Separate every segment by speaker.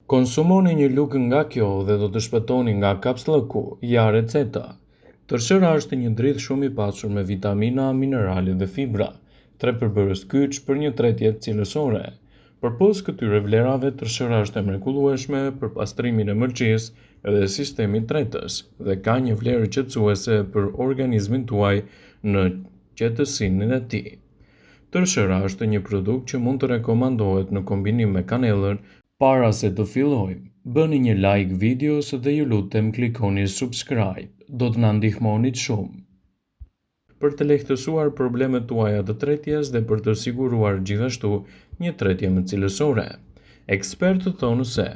Speaker 1: Konsumoni një lugë nga kjo dhe do të shpëtoni nga kapslëku, ja receta. Tërshëra është një dridhë shumë i pasur me vitamina, minerale dhe fibra, tre përbërës kyç për një tretje cilësore. Përpos këtyre vlerave, tërshëra është e mrekullueshme për pastrimin e mërqisë dhe sistemit tretës dhe ka një vlerë qetësuese për organizmin tuaj në qetësinë e tij. Tërshëra është një produkt që mund të rekomandohet në kombinim me kanellën. Para se të fillojmë, bëni një like videos dhe ju lutem klikoni subscribe, do të na ndihmonit shumë. Për të lehtësuar problemet tuaja të tretjes dhe për të siguruar gjithashtu një tretje më cilësore. Ekspertët thonë se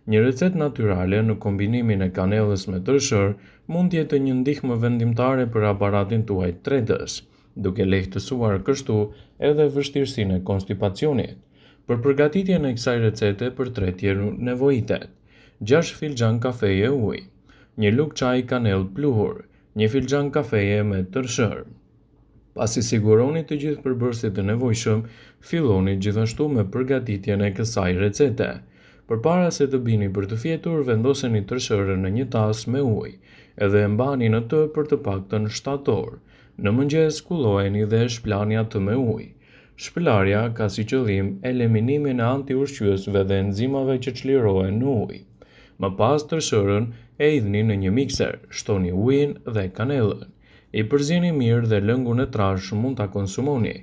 Speaker 1: një recetë natyrale në kombinimin e kanellës me tërshër mund të jetë një ndihmë vendimtare për aparatin tuaj tretës, duke lehtësuar kështu edhe vështirësinë e konstipacionit. Për përgatitjen e kësaj recete për tretje nevojitet 6 filxhan kafeje ujë, një lugë çaj kanellë pluhur, një filxhan kafeje me tërshër. Pasi siguroni të gjithë përbërësit e nevojshëm, filloni gjithashtu me përgatitjen e kësaj recete. Përpara se të bini për të fjetur, vendoseni tërshërën në një tas me ujë, edhe e mbani në të për të paktën 7 orë. Në mëngjes skullojeni dhe shplani atë me ujë. Shpëlarja ka si qëllim eliminimin e antiushqyesve dhe enzimave që çlirohen në ujë. Më pas tërshërën e hidhni në një mikser, shtoni ujin dhe kanellën. I përzieni mirë dhe lëngun e trashë mund ta konsumoni.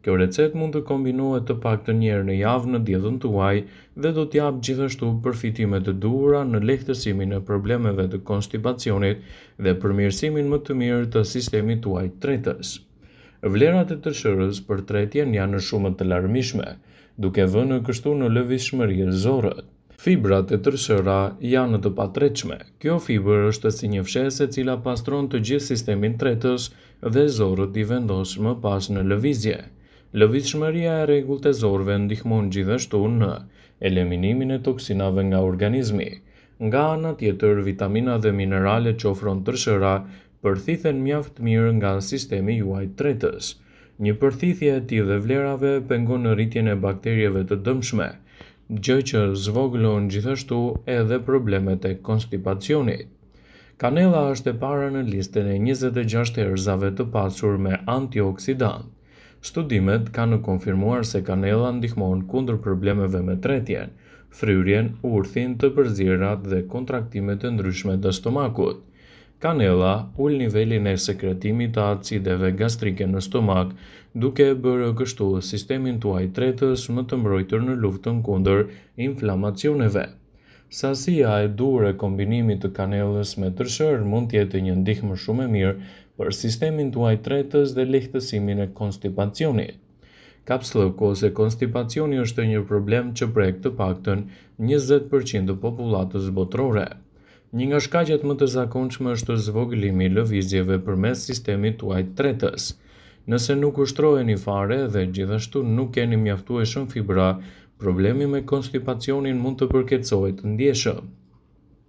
Speaker 1: Kjo recetë mund të kombinohet të paktën një herë në javë në dietën tuaj dhe do t'jap gjithashtu përfitime të duhura në lehtësimin e problemeve të konstipacionit dhe përmirësimin më të mirë të sistemit tuaj tretës. Vlerat e tërshërës për tretjen janë shumë të larmishme, duke vënë kështu në lëvizshmëri zorët. Fibrat e tërshëra janë të patretshme. Kjo fibër është si një fshesë e cila pastron të gjithë sistemin tretës dhe zorët i vendos më pas në lëvizje. Lëvizshmëria e rregullt e zorëve ndihmon gjithashtu në eliminimin e toksinave nga organizmi. Nga ana tjetër, vitamina dhe minerale që ofron tërshëra përthithen mjaft mirë nga sistemi juaj tretës. Një përthithje e tillë vlerave pengon rritjen e bakterieve të dëmshme, gjë që zvogëlon gjithashtu edhe problemet e konstipacionit. Kanella është e para në listën e 26 erëzave të pasur me antioksidant. Studimet kanë konfirmuar se kanella ndihmon kundër problemeve me tretjen, fryrjen, urthin, të përzierat dhe kontraktimet e ndryshme të stomakut. Kanella ul nivelin e sekretimit të acideve gastrike në stomak, duke bërë kështu sistemin tuaj tretës më të mbrojtur në luftën kundër inflamacioneve. Sasia e duhur e kombinimit të kanellës me tërshër mund të jetë një ndihmë shumë e mirë për sistemin tuaj tretës dhe lehtësimin e konstipacionit. Kapslëku ose konstipacioni është një problem që prek të paktën 20% të popullatës botërore. Një nga shkaqet më të zakonshme është zvogëlimi i lëvizjeve përmes sistemit tuaj tretës. Nëse nuk ushtroheni fare dhe gjithashtu nuk keni mjaftueshëm fibra, problemi me konstipacionin mund të përkeçohet të ndjeshëm.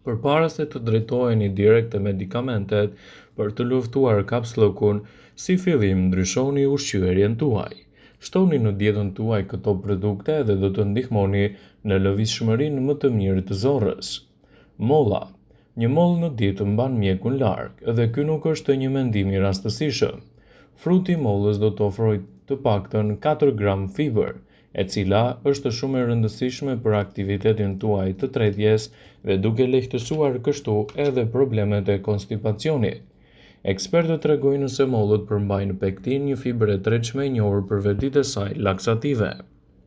Speaker 1: Përpara se të drejtoheni direkt te medikamentet për të luftuar kapslëkun, si fillim ndryshoni ushqyerjen tuaj. Shtoni në dietën tuaj këto produkte dhe do të ndihmoni në lëvizshmërinë më të mirë të zorrës. Molla. Një mollë në ditë mban mjekun larg, dhe ky nuk është një mendim i rastësishëm. Fruti i mollës do të ofrojë të paktën 4 gram fibër, e cila është shumë e rëndësishme për aktivitetin tuaj të tretjes dhe duke lehtësuar kështu edhe problemet e konstipacionit. Ekspertët tregojnë se mollët përmbajnë pektin, një fibër e tretshme e njohur për vetitë e saj laksative.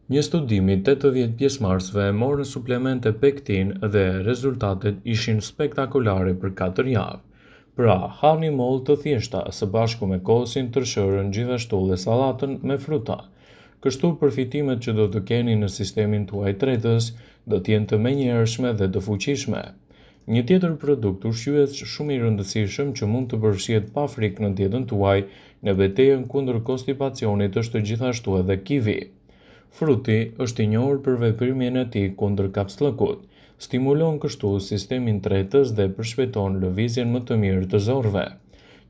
Speaker 1: Një studim i 80 pjesëmarrësve morën suplemente pektin dhe rezultatet ishin spektakolare për 4 javë. Pra, hani mollë të thjeshta së bashku me kosin, tërshërën, gjithashtu dhe sallatën me fruta. Kështu përfitimet që do të keni në sistemin tuaj tretës do të jenë të menjëhershme dhe të fuqishme. Një tjetër produkt ushqyes shumë i rëndësishëm që mund të përfshihet pa frikë në dietën tuaj në betejën kundër konstipacionit është gjithashtu edhe kivi. Fruti është i njohur për veprimin e tij kundër kapslëkut, stimulon kështu sistemin tretës dhe përshpejton lëvizjen më të mirë të zorëve.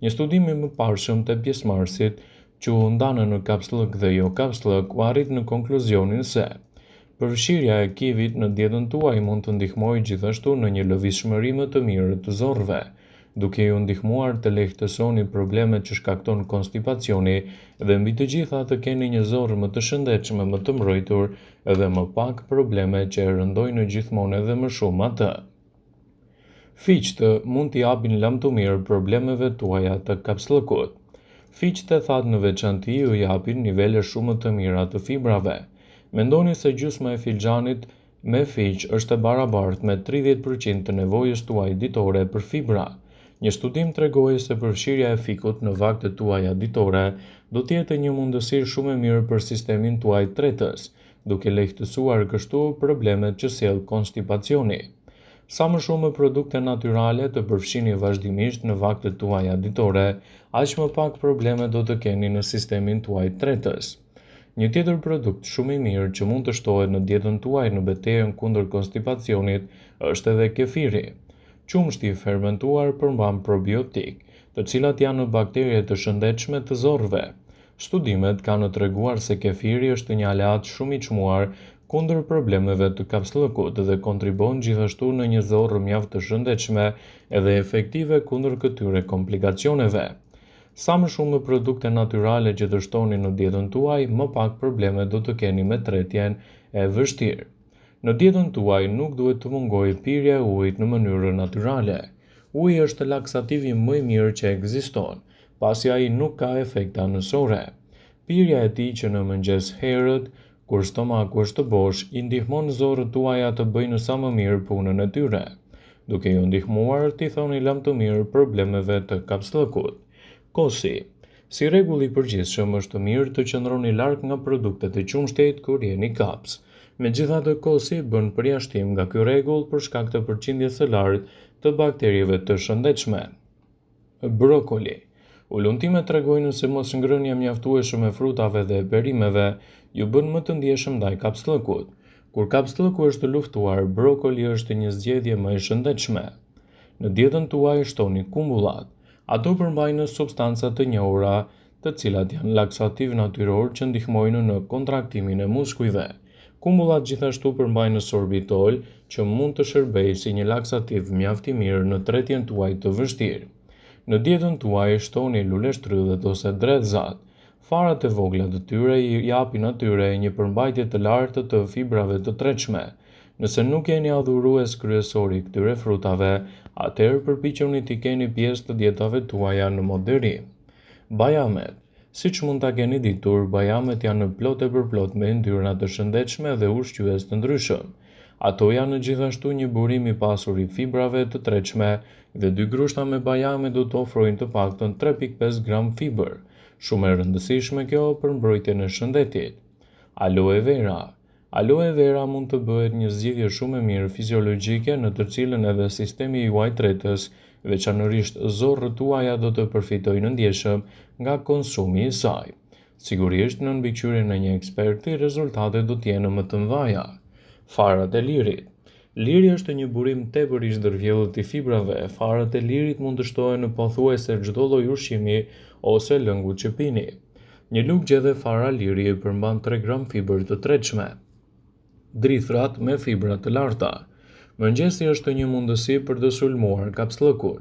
Speaker 1: Një studim i mëparshëm të pjesëmarrësit që u ndanën në kapslëk dhe jo kapslëk u arrit në konkluzionin se Përfshirja e kivit në dietën tuaj mund të ndihmojë gjithashtu në një lëvizshmëri më të mirë të zorrëve, duke ju ndihmuar të lehtësoni problemet që shkakton konstipacioni dhe mbi të gjitha të keni një zorrë më të shëndetshme, më të mbrojtur dhe më pak probleme që e rëndojnë gjithmonë edhe më shumë atë. Fiqtë mund t'i japin lam të mirë problemeve tuaja të kapsllëkut. Fiqtë e thatë në veçantë ju japin nivele shumë të mira të fibrave. Mendoni se gjysma e filxhanit me fiq është e barabartë me 30% të nevojës tuaj ditore për fibra. Një studim tregoi se përfshirja e fikut në vaktet tuaja ditore do të jetë një mundësi shumë e mirë për sistemin tuaj tretës, duke lehtësuar kështu problemet që sjell konstipacioni. Sa më shumë produkte natyrale të përfshini vazhdimisht në vaktet tuaja ditore, aq më pak probleme do të keni në sistemin tuaj tretës. Një tjetër produkt shumë i mirë që mund të shtohet në dietën tuaj në betejën kundër konstipacionit është edhe kefiri. Qumshti i fermentuar përmban probiotik, të cilat janë bakterie të shëndetshme të zorrëve. Studimet kanë treguar se kefiri është një aleat shumë i çmuar kundër problemeve të kapsllëkut dhe kontribon gjithashtu në një zorrë mjaft të shëndetshme edhe efektive kundër këtyre komplikacioneve. Sa më shumë produkte natyrale që të shtoni në dietën tuaj, më pak probleme do të keni me tretjen e vështirë. Në dietën tuaj nuk duhet të mungojë pirja e ujit në mënyrë natyrale. Uji është laksativi më i mirë që ekziston, pasi ai nuk ka efekte anësore. Pirja e tij që në mëngjes herët, kur stomaku është bosh, i ndihmon zorrët tuaja të bëjnë sa më mirë punën e tyre, duke ju ndihmuar t'i thoni lam të mirë problemeve të kapsllëkut. Kosi. Si rregull i përgjithshëm është mirë të qëndroni larg nga produktet e qumshtit kur jeni kaps. Megjithatë, kosi bën përjashtim nga ky rregull për shkak të përqindjes së lartë të bakterieve të shëndetshme. Brokoli. Uluntimet tregojnë se mos ngrënia mjaftueshme e frutave dhe perimeve ju bën më të ndjeshëm ndaj kapsllëkut. Kur kapsllëku është luftuar, brokoli është një zgjedhje më e shëndetshme. Në dietën tuaj shtoni kumbullat. Ato përmbajnë substanca të njohura, të cilat janë laksativ natyror që ndihmojnë në kontraktimin e muskujve. Kumbullat gjithashtu përmbajnë sorbitol, që mund të shërbejë si një laksativ mjaft i mirë në tretjen tuaj të vështirë. Në dietën tuaj shtoni lule shtrydhet ose drethzat. Farat e vogla të tyre i japin atyre një përmbajtje të lartë të fibrave të tretshme. Nëse nuk jeni adhurues kryesor i këtyre frutave, atëherë përpiquni t'i keni pjesë të dietave tuaja në moderi. Bajamet. Siç mund ta keni ditur, bajamet janë plot e përplot me yndyrna të shëndetshme dhe ushqyes të ndryshëm. Ato janë gjithashtu një burim i pasur i fibrave të tretshme dhe 2 grushta me bajame do të ofrojnë të paktën 3.5 gram fibër. Shumë e rëndësishme kjo për mbrojtjen e shëndetit. Aloe vera. Aloe vera mund të bëhet një zgjidhje shumë e mirë fiziologjike në të cilën edhe sistemi juaj tretës, veçanërisht zorrët tuaja do të përfitojnë ndjeshëm nga konsumi i saj. Sigurisht në mbikëqyrjen e një eksperti, rezultatet do të jenë më të mëdha. Farat e lirit. Liri është një burim tepër i ndërvjellët i fibrave. Farat e lirit mund të shtohen në pothuajse çdo lloj ushqimi ose lëngu që pini. Një lugë gjedhe fara liri përmban 3 gram fibër të tretshme. Drithrat me fibra të larta. Mëngjesi është një mundësi për të sulmuar kapsllëkun.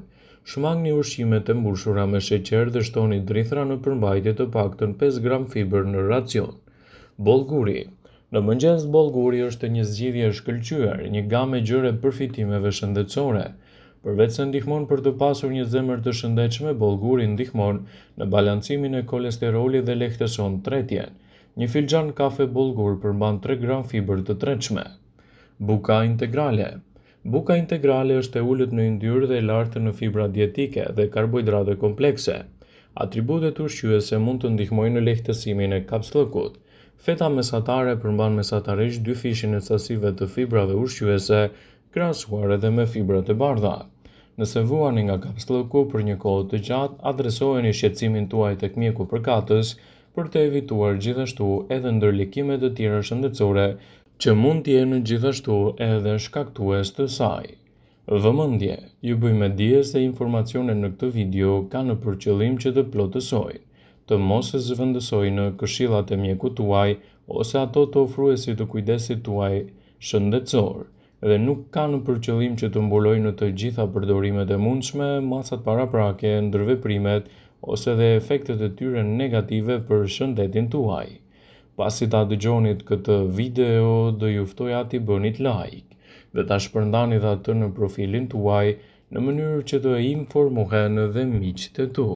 Speaker 1: Shmangni ushqimet e mbushura me sheqer dhe shtoni drithra në përmbajtje të paktën 5 gram fibër në racion. Bollguri. Në mëngjes bollguri është një zgjidhje e shkëlqyer, një gamë gjëre përfitimeve shëndetësore. Përveç se ndihmon për të pasur një zemër të shëndetshme, bollguri ndihmon në balancimin e kolesterolit dhe lehtëson tretjen. Një filxhan kafe bollgur përmban 3 gram fibër të tretshme. Buka integrale. Buka integrale është e ulët në yndyrë dhe e lartë në fibra dietike dhe karbohidrate komplekse. Atributet ushqyese mund të ndihmojnë në lehtësimin e kapsllëkut. Feta mesatare përmban mesatarisht 2 fishin e sasive të fibrave ushqyese, krahasuar edhe me fibrat e bardha. Nëse vuani nga kapsllëku për një kohë të gjatë, adresojeni shqetësimin tuaj tek mjeku përkatës për të evituar gjithashtu edhe ndërlikimet e tjera shëndetësore që mund të jenë gjithashtu edhe shkaktues të saj. Vëmendje. Ju bëjmë dije se informacionet në këtë video kanë për qëllim që të plotësojnë, të mos e zhvendësojë në këshillat e mjekut tuaj ose ato të ofruesit të kujdesit tuaj shëndetësor, dhe nuk kanë për qëllim që të mbulojnë në të gjitha përdorimet e mundshme masat paraprake, ndërveprimet ose dhe efektet e tyre negative për shëndetin tuaj. Pasi ta dëgjonit këtë video, do ju ftoja t'i bënit like dhe ta shpërndanit atë në profilin tuaj në mënyrë që të informohen edhe miqtë e tu.